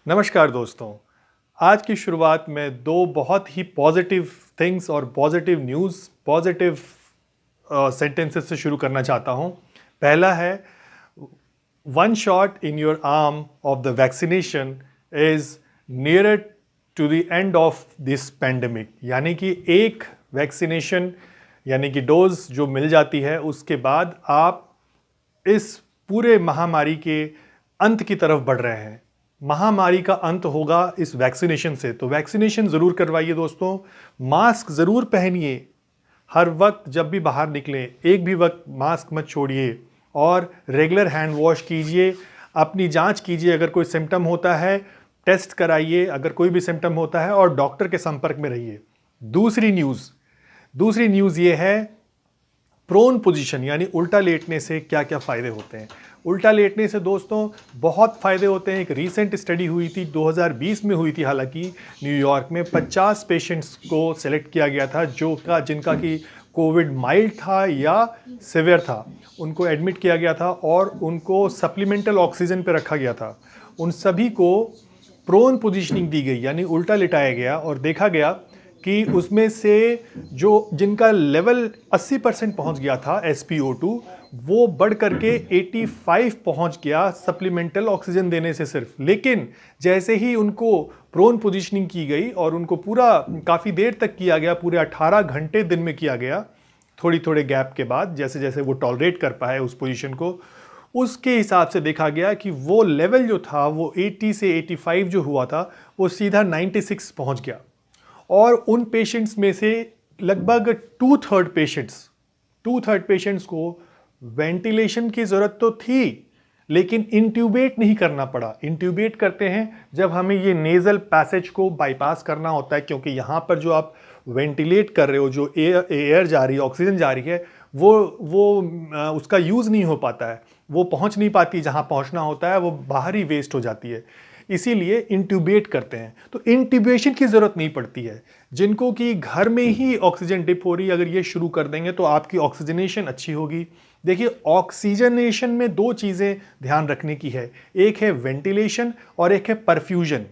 नमस्कार दोस्तों। आज की शुरुआत में दो बहुत ही पॉजिटिव थिंग्स और पॉजिटिव न्यूज़, पॉजिटिव सेंटेंसेस से शुरू करना चाहता हूँ। पहला है, one shot in your arm of the vaccination is nearer to the end of this pandemic. यानी कि एक वैक्सीनेशन यानी कि डोज जो मिल जाती है उसके बाद आप इस पूरे महामारी के अंत की तरफ बढ़ रहे हैं। महामारी का अंत होगा इस वैक्सीनेशन से, तो वैक्सीनेशन ज़रूर करवाइए दोस्तों। मास्क ज़रूर पहनिए, हर वक्त जब भी बाहर निकलें एक भी वक्त मास्क मत छोड़िए और रेगुलर हैंड वॉश कीजिए। अपनी जांच कीजिए, अगर कोई सिम्टम होता है टेस्ट कराइए, अगर कोई भी सिम्टम होता है, और डॉक्टर के संपर्क में रहिए। दूसरी न्यूज़ ये है, प्रोन पोजीशन यानी उल्टा लेटने से क्या क्या फ़ायदे होते हैं। उल्टा लेटने से दोस्तों बहुत फ़ायदे होते हैं। एक रीसेंट स्टडी हुई थी, 2020 में हुई थी, हालांकि न्यूयॉर्क में 50 पेशेंट्स को सेलेक्ट किया गया था जिनका कि कोविड माइल्ड था या सिवियर था। उनको एडमिट किया गया था और उनको सप्लीमेंटल ऑक्सीजन पे रखा गया था। उन सभी को प्रोन पोजीशनिंग दी गई यानी उल्टा लिटाया गया और देखा गया कि उसमें से जिनका लेवल 80% पहुंच गया था SpO2, वो बढ़ करके 85 पहुंच गया सप्लीमेंटल ऑक्सीजन देने से सिर्फ। लेकिन जैसे ही उनको प्रोन पोजीशनिंग की गई और उनको पूरा काफ़ी देर तक किया गया, पूरे 18 घंटे दिन में किया गया, थोड़ी थोड़े गैप के बाद, जैसे जैसे वो टॉलरेट कर पाए उस पोजीशन को, उसके हिसाब से देखा गया कि वो लेवल जो था वो 80 से 85 जो हुआ था वो सीधा 96 पहुंच गया। और उन पेशेंट्स में से लगभग टू थर्ड पेशेंट्स को वेंटिलेशन की ज़रूरत तो थी, लेकिन इंट्यूबेट नहीं करना पड़ा। इंट्यूबेट करते हैं जब हमें ये नेज़ल पैसेज को बाईपास करना होता है, क्योंकि यहाँ पर जो आप वेंटिलेट कर रहे हो, जो एयर जा रही है, ऑक्सीजन जा रही है, वो उसका यूज़ नहीं हो पाता है, वो पहुँच नहीं पाती जहाँ पहुँचना होता है, वो बाहर ही वेस्ट हो जाती है। इसीलिए इंट्यूबेट करते हैं। तो इंट्यूबेशन की ज़रूरत नहीं पड़ती है। जिनको कि घर में ही ऑक्सीजन डिप हो रही है, अगर ये शुरू कर देंगे तो आपकी ऑक्सीजनेशन अच्छी होगी। देखिए, ऑक्सीजनेशन में दो चीज़ें ध्यान रखने की है, एक है वेंटिलेशन और एक है परफ्यूजन।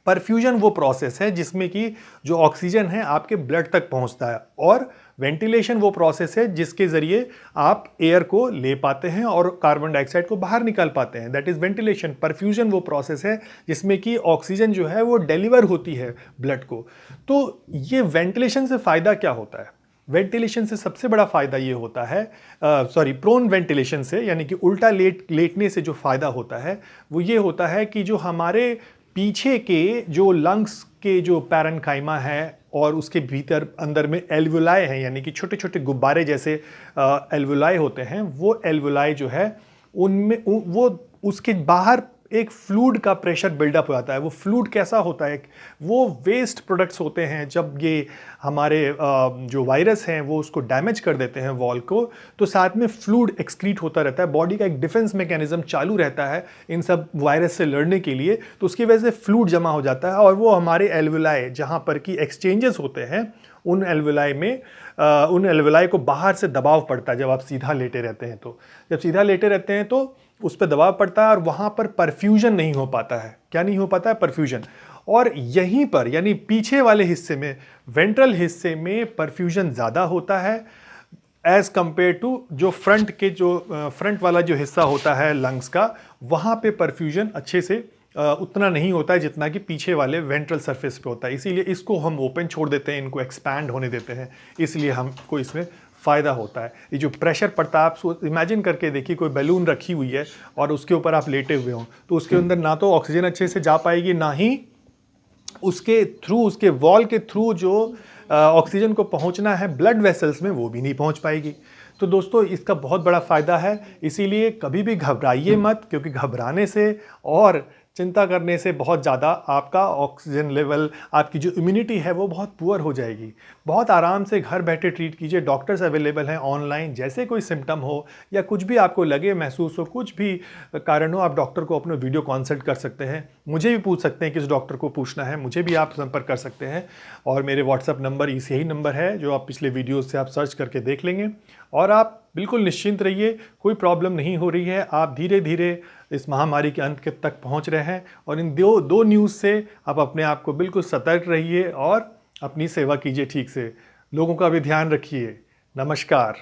परफ्यूजन वो प्रोसेस है जिसमें कि जो ऑक्सीजन है आपके ब्लड तक पहुंचता है, और वेंटिलेशन वो प्रोसेस है जिसके ज़रिए आप एयर को ले पाते हैं और कार्बन डाइऑक्साइड को बाहर निकाल पाते हैं, दैट इज़ वेंटिलेशन। परफ्यूजन वो प्रोसेस है जिसमें कि ऑक्सीजन जो है वो डिलीवर होती है ब्लड को। तो ये वेंटिलेशन से फ़ायदा क्या होता है? वेंटिलेशन से सबसे बड़ा फ़ायदा ये होता है, प्रोन वेंटिलेशन से यानी कि उल्टा लेटने से जो फ़ायदा होता है वो ये होता है कि जो हमारे पीछे के जो लंग्स के जो पैरेन्काइमा है और उसके भीतर अंदर में एल्वुलाई हैं, यानी कि छोटे छोटे गुब्बारे जैसे एल्वुलाई होते हैं, वो एल्वुलाई जो है उनमें वो उसके बाहर एक फ्लूइड का प्रेशर बिल्डअप हो जाता है। वो फ्लूइड कैसा होता है, वो वेस्ट प्रोडक्ट्स होते हैं। जब ये हमारे जो वायरस हैं वो उसको डैमेज कर देते हैं वॉल को, तो साथ में फ्लूइड एक्सक्रीट होता रहता है। बॉडी का एक डिफेंस मैकेनिज्म चालू रहता है इन सब वायरस से लड़ने के लिए, तो उसकी वजह से फ्लूइड जमा हो जाता है और वो हमारे एल्वुलाई जहाँ पर कि एक्सचेंजेस होते हैं उन एल्वुलाई को बाहर से दबाव पड़ता है। जब आप सीधा लेटे रहते हैं तो उस पर दबाव पड़ता है और वहाँ पर परफ्यूजन नहीं हो पाता है। क्या नहीं हो पाता है? परफ्यूजन। और यहीं पर यानी पीछे वाले हिस्से में, वेंट्रल हिस्से में परफ्यूजन ज़्यादा होता है एज़ कंपेयर टू जो फ्रंट वाला जो हिस्सा होता है लंग्स का, वहाँ पे परफ्यूजन अच्छे से उतना नहीं होता है जितना कि पीछे वाले वेंट्रल सरफेस पे होता है। इसीलिए इसको हम ओपन छोड़ देते हैं, इनको एक्सपैंड होने देते हैं, इसलिए हमको इसमें फ़ायदा होता है। ये जो प्रेशर पड़ता है, आप इमेजिन करके देखिए, कोई बैलून रखी हुई है और उसके ऊपर आप लेटे हुए हों, तो उसके अंदर ना तो ऑक्सीजन अच्छे से जा पाएगी, ना ही उसके वॉल के थ्रू जो ऑक्सीजन को पहुंचना है ब्लड वेसल्स में, वो भी नहीं पहुंच पाएगी। तो दोस्तों, इसका बहुत बड़ा फ़ायदा है। इसीलिए कभी भी घबराइए मत, क्योंकि घबराने से और चिंता करने से बहुत ज़्यादा आपका ऑक्सीजन लेवल, आपकी जो इम्यूनिटी है वो बहुत पुअर हो जाएगी। बहुत आराम से घर बैठे ट्रीट कीजिए, डॉक्टर्स अवेलेबल हैं ऑनलाइन। जैसे कोई सिम्टम हो या कुछ भी आपको लगे, महसूस हो, कुछ भी कारण हो, आप डॉक्टर को अपना वीडियो कंसल्ट कर सकते हैं। मुझे भी पूछ सकते हैं किस डॉक्टर को पूछना है, मुझे भी आप संपर्क कर सकते हैं। और मेरे व्हाट्सएप नंबर यही नंबर है जो आप पिछले वीडियोज़ से आप सर्च करके देख लेंगे। और आप बिल्कुल निश्चिंत रहिए, कोई प्रॉब्लम नहीं हो रही है। आप धीरे धीरे इस महामारी के अंत तक पहुंच रहे हैं। और इन दो न्यूज़ से आप अपने आप को बिल्कुल सतर्क रहिए और अपनी सेवा कीजिए, ठीक से लोगों का भी ध्यान रखिए। नमस्कार।